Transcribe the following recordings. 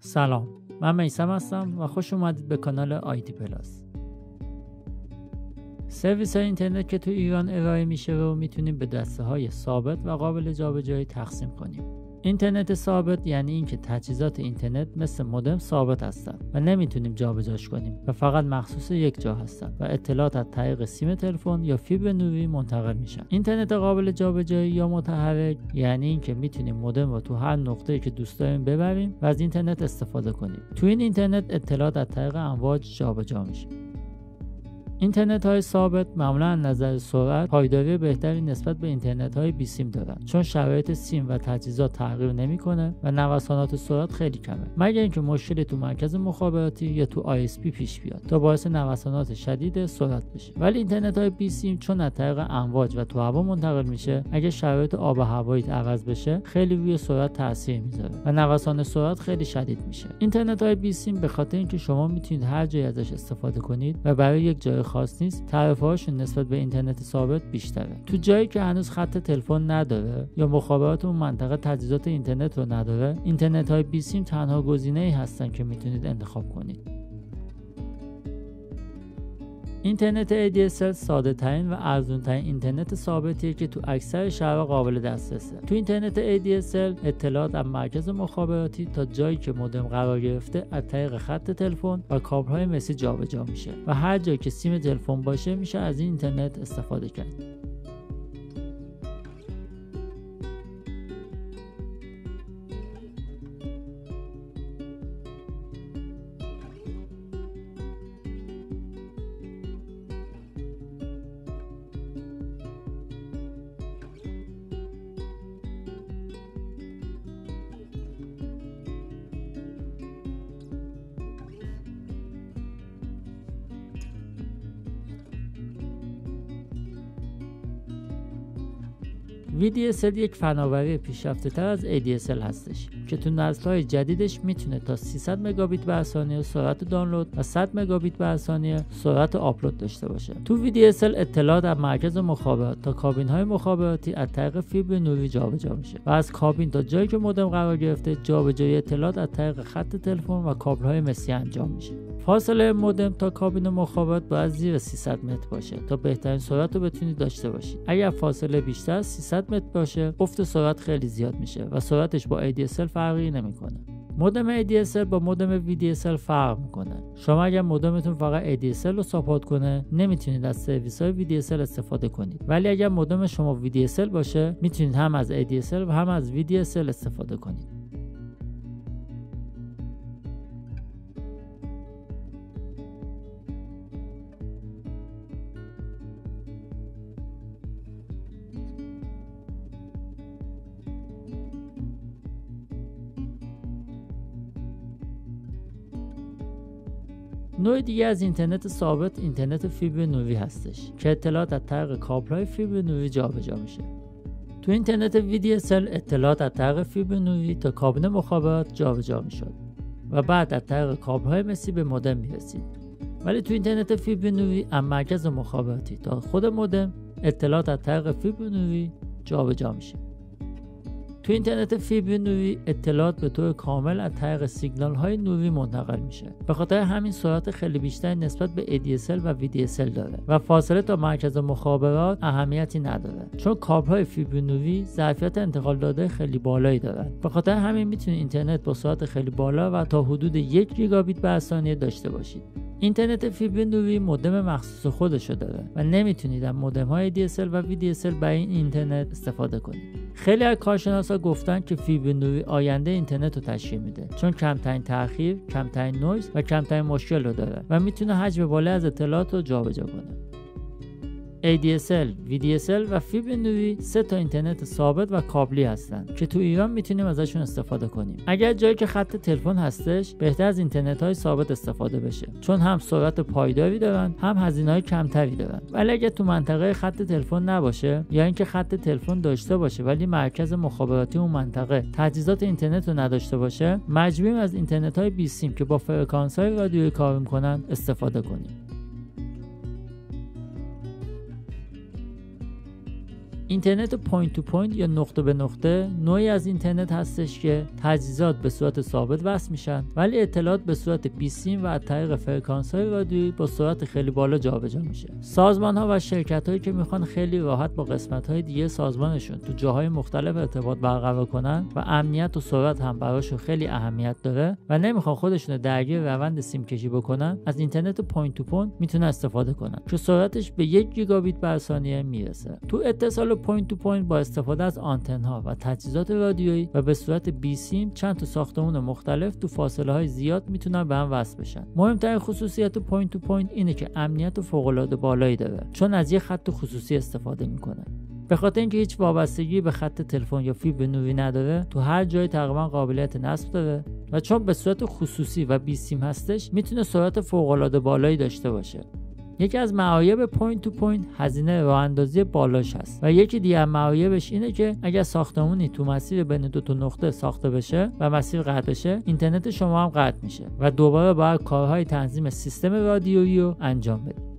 سلام، من میثم هستم و خوش اومدید به کانال آیتی پلاس. سرویس های اینترنت که تو ایران ارائه میشه رو میتونیم به دسته های ثابت و قابل جابجایی تقسیم کنیم. اینترنت ثابت یعنی اینکه تجهیزات اینترنت مثل مودم ثابت هستن و نمیتونیم جابجاش کنیم و فقط مخصوص یک جا هستن و اطلاعات از طریق سیم تلفن یا فیبر نوری منتقل میشن. اینترنت قابل جابجایی یا متحرک یعنی اینکه میتونیم مودم رو تو هر نقطه‌ای که دوست داریم ببریم و از اینترنت استفاده کنیم. تو این اینترنت اطلاعات از طریق امواج جابجا میشه. اینترنت های ثابت معمولا از نظر سرعت پایداری بهتری نسبت به اینترنت های بی سیم دارن، چون شرایط سیم و تجهیزات تغییر نمیکنه و نوسانات سرعت خیلی کمه، مگر اینکه مشکلی تو مرکز مخابراتی یا تو ISP پیش بیاد تا باعث نوسانات شدید سرعت بشه. ولی اینترنت های بی سیم چون از طریق امواج و تو هوا منتقل میشه، اگه شرایط آب و هوایی عوض بشه خیلی روی سرعت تاثیر میذاره و نوسان سرعت خیلی شدید میشه. اینترنت های بی سیم به خاطر اینکه شما میتونید هر جایی ازش استفاده کنید و برای یک جای خاص نیست، تعرفه‌هاشون نسبت به اینترنت ثابت بیشتره. تو جایی که هنوز خط تلفن نداره یا مخابرات اون منطقه تجهیزات اینترنت رو نداره، اینترنت های بی سیم تنها گزینه‌ای هستن که میتونید انتخاب کنید. اینترنت ADSL ساده ترین و ارزون ترین اینترنت ثابتیه که تو اکثر شهرها قابل دسترسه. تو اینترنت ADSL اطلاعات از مرکز مخابراتی تا جایی که مودم قرار گرفته از طریق خط تلفن و کابل‌های مسی جابجا میشه و هر جایی که سیم تلفن باشه میشه از این اینترنت استفاده کرد. VDSL یک فناوری پیشرفته تر از ADSL هستش که تو نسل‌های جدیدش میتونه تا 300 مگابیت بر ثانیه سرعت دانلود و 100 مگابیت بر ثانیه سرعت آپلود داشته باشه. تو VDSL اطلاعات از مرکز مخابرات تا کابین‌های مخابراتی از طریق فیبر نوری جابجا میشه و از کابین تا جایی که مودم قرار گرفته جابجایی اطلاعات از طریق خط تلفن و کابل‌های مسی انجام میشه. فاصله مودم تا کابین مخابرات باید زیر 300 متر باشه تا بهترین سرعت رو بتونید داشته باشید. اگر فاصله بیشتر از 300 متر باشه، افت سرعت خیلی زیاد میشه و سرعتش با ADSL فرقی نمیکنه. مودم ADSL با مودم VDSL فرق میکنه. شما اگر مودمتون فقط ADSL رو ساپورت کنه، نمیتونید از سرویس های VDSL استفاده کنید. ولی اگر مودم شما VDSL باشه، میتونید هم از ADSL و هم از VDSL استفاده کنید. نوع دیگه از اینترنت ثابت اینترنت فیبر نوری هستش که اطلاعات از طریق کابل‌های فیبر نوری جابجا میشه. تو اینترنت VDSL اطلاعات از طریق فیبر نوری تا کابین مخابرات جابجا میشد و بعد از طریق کابل‌های مسی به مودم میرسید. ولی تو اینترنت فیبر نوری از مرکز مخابراتی تا خود مودم اطلاعات از طریق فیبر نوری جابجا میشه. تو اینترنت فیبر نوری اطلاعات به طور کامل از طریق سیگنال های نوری منتقل میشه. به خاطر همین سرعت خیلی بیشتری نسبت به ADSL و VDSL داره و فاصله تا مرکز مخابرات اهمیتی نداره، چون کابل های فیبر نوری ظرفیت انتقال داده خیلی بالایی دارن. به خاطر همین میتونید اینترنت با سرعت خیلی بالا و تا حدود 1 گیگابیت بر ثانیه داشته باشید. اینترنت فیبر نوری مودم مخصوص خودشو داره و نمیتونید از مودم های ADSL و VDSL برای این اینترنت استفاده کنید. خیلی از کارشناسا گفتن که فیبر نوری آینده اینترنت رو تشکیل میده، چون کمترین تأخیر، کمترین نویز و کمترین مشکل رو داره و میتونه حجم بالایی از اطلاعات رو جابجا کنه. ADSL، VDSL و فیبر نوری 3 تا اینترنت ثابت و کابلی هستن که تو ایران میتونیم ازشون استفاده کنیم. اگر جایی که خط تلفن هستش، بهتر از اینترنت های ثابت استفاده بشه، چون هم سرعت پایداری دارن، هم هزینه‌های کمتری دارن. ولی اگر تو منطقه خط تلفن نباشه یا اینکه خط تلفن داشته باشه ولی مرکز مخابراتی اون منطقه تجهیزات اینترنت رو نداشته باشه، مجبوریم از اینترنت های بی سیم که با فرکانس های رادیویی کار میکنن استفاده کنیم. اینترنت پوینت تو پوینت یا نقطه به نقطه نوعی از اینترنت هستش که تجهیزات به صورت ثابت وصل میشن ولی اطلاعات به صورت بیسیم و از طریق فرکانس‌های رادیویی با سرعت خیلی بالا جابجا میشه. سازمان‌ها و شرکت‌هایی که میخوان خیلی راحت با قسمت‌های دیگه سازمانشون تو جاهای مختلف ارتباط برقرار کنن و امنیت و سرعت هم براشون خیلی اهمیت داره و نمیخوان خودشون درگیر روند سیم کشی بکنن، از اینترنت پوینت تو پوینت میتونن استفاده کنن که سرعتش به 1 گیگابیت بر ثانیه میرسه. تو اتصال پوینت تو پوینت با استفاده از آنتن‌ها و تجهیزات رادیویی و به صورت بی سیم چند تا ساختمان مختلف تو فاصله‌های زیاد میتونن به هم وصل بشن. مهمترین خصوصیت پوینت تو پوینت اینه که امنیت فوق‌العاده بالایی داره چون از یه خط خصوصی استفاده میکنه. به خاطر اینکه هیچ وابستگی به خط تلفن یا فیبر نوری نداره، تو هر جای تقریبا قابلیت نصب داره و چون به صورت خصوصی و بی سیم هستش میتونه سرعت فوق‌العاده بالایی داشته باشه. یکی از معایب پوینت تو پوینت هزینه راه اندازی بالاش هست و یکی دیگر معایبش اینه که اگر ساختمونی تو مسیر بین دو تا نقطه ساخته بشه و مسیر قطع بشه، اینترنت شما هم قطع میشه و دوباره باید کارهای تنظیم سیستم رادیویی رو انجام بدید.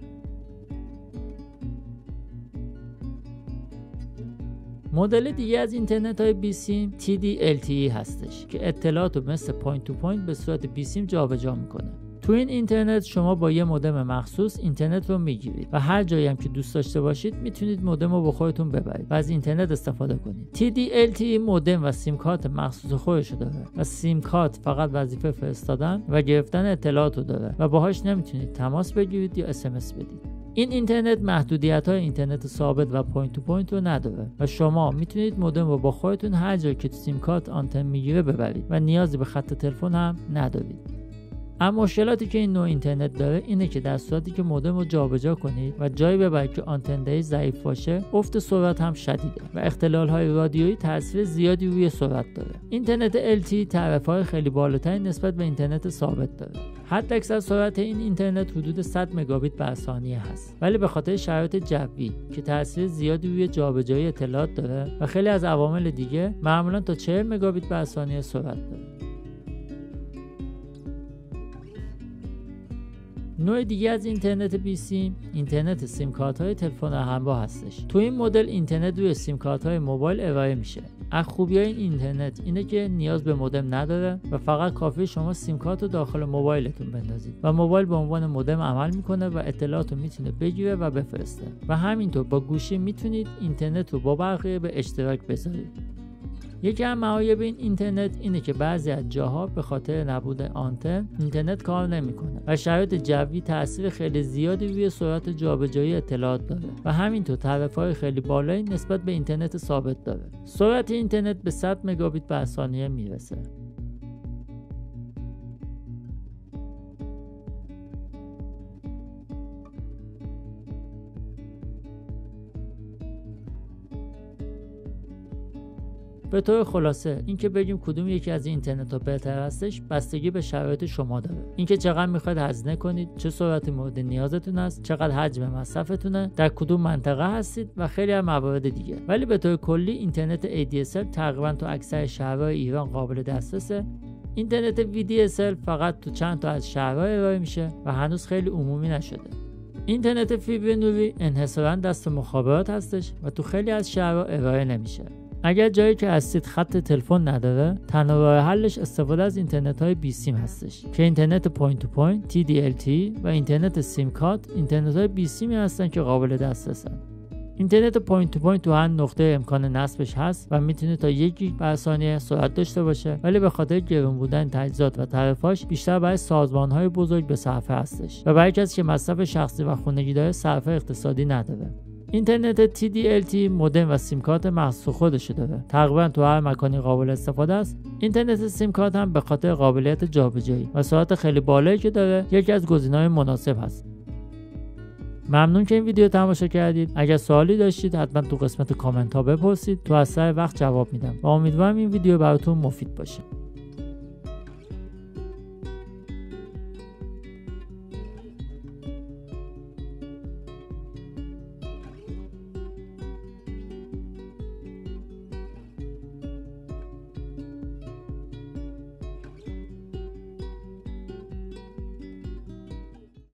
مدل دیگه از اینترنت های بی سیم TD-LTE هستش که اطلاعات رو مثل پوینت تو پوینت به صورت بی سیم جابجا میکنه. تو این اینترنت شما با یه مودم مخصوص اینترنت رو میگیرید و هر جایی هم که دوست داشته باشید میتونید مودم رو با خودتون ببرید و از اینترنت استفاده کنید. TD-LTE مودم و سیم کارت مخصوص خودش داره و سیم کارت فقط وظیفه فرستادن و گرفتن اطلاعات رو داره و باهاش نمیتونید تماس بگیرید یا SMS بدید. این اینترنت محدودیت‌های اینترنت ثابت و پوینت تو پوینت رو نداره و شما میتونید مودم رو با خودتون هر جایی که سیم کارت آنتن میگیره ببرید و نیازی به خط تلفن هم ندارید. اما مشکلاتی که این نوع اینترنت داره اینه که در صورتی که مودم رو جابجا کنید و جایی ببرید که آنتن دهی ضعیف باشه، افت سرعت هم شدیده و اختلال‌های رادیویی تاثیر زیادی روی سرعت داره. اینترنت LTE تعرفه‌های خیلی بالاتری نسبت به اینترنت ثابت داره. حداکثر سرعت این اینترنت حدود 100 مگابیت بر ثانیه هست، ولی به خاطر شرایط جوی که تاثیر زیادی روی جابجایی اطلاعات داره و خیلی از عوامل دیگه، معمولاً تا 40 مگابیت بر ثانیه سرعت داره. نوع دیگه از اینترنت بی سیم اینترنت سیم کارت های تلفن همراه هستش. تو این مدل اینترنت روی سیم کارت های موبایل ارائه میشه. از خوبی‌های این اینترنت اینه که نیاز به مودم نداره و فقط کافیه شما سیم کارت رو داخل موبایلتون بندازید و موبایل به عنوان مودم عمل میکنه و اطلاعات رو میتونه بگیره و بفرسته و همینطور با گوشی میتونید اینترنت رو با بقیه به اشتراک بذارید. یکی از معایب این اینترنت اینه که بعضی از جاها به خاطر نبود آنتن اینترنت کار نمیکنه و شرایط جوی تاثیر خیلی زیادی روی سرعت جابجایی اطلاعات داره و همینطور تعرفه‌های خیلی بالایی نسبت به اینترنت ثابت داره. سرعت اینترنت به 100 مگابیت بر ثانیه میرسه. به طور خلاصه اینکه بگیم کدوم یکی از این اینترنت‌ها بهتر هستش بستگی به شرایط شما داره. اینکه چقدر میخواید هزینه کنید، چه سرعتی مورد نیازتون است، چقدر حجم مصرفتونه، در کدوم منطقه هستید و خیلی از موارد دیگه. ولی به طور کلی اینترنت ADSL تقریبا تو اکثر شهرهای ایران قابل دسترسه. اینترنت VDSL فقط تو چند تا از شهرها ارائه میشه و هنوز خیلی عمومی نشده. اینترنت فیبر نوری انحصاراً دست مخابرات هستش و تو خیلی از شهرها ارائه نمیشه. اگر جایی که هستید خط تلفن نداره، تنها راه حلش استفاده از اینترنت‌های بی سیم هستش که اینترنت پوینت تو پوینت TD-LTE و اینترنت سیم کارت اینترنت‌های بی سیمی هستن که قابل دسترسن. اینترنت پوینت تو پوینت تو هر نقطه امکان نصبش هست و میتونه تا 1 گیگ بر ثانیه سرعت داشته باشه، ولی به خاطر گرون بودن تجهیزات و تعرفه‌اش بیشتر برای سازمان‌های بزرگ به صرفه هستش و برای کسی که مصرف شخصی و خانگی داره صرفه اقتصادی نداره. اینترنت TD-LTE مودم و سیم کارت مخصوص خودش داره. تقریبا تو هر مکانی قابل استفاده است. اینترنت سیم کارت هم به خاطر قابلیت جابجایی و سرعت خیلی بالایی که داره یکی از گزینه‌های مناسب هست. ممنون که این ویدیو تماشا کردید. اگر سوالی داشتید حتما تو قسمت کامنت ها بپرسید. تو اثر وقت جواب میدم و امیدوارم این ویدیو براتون مفید باشه.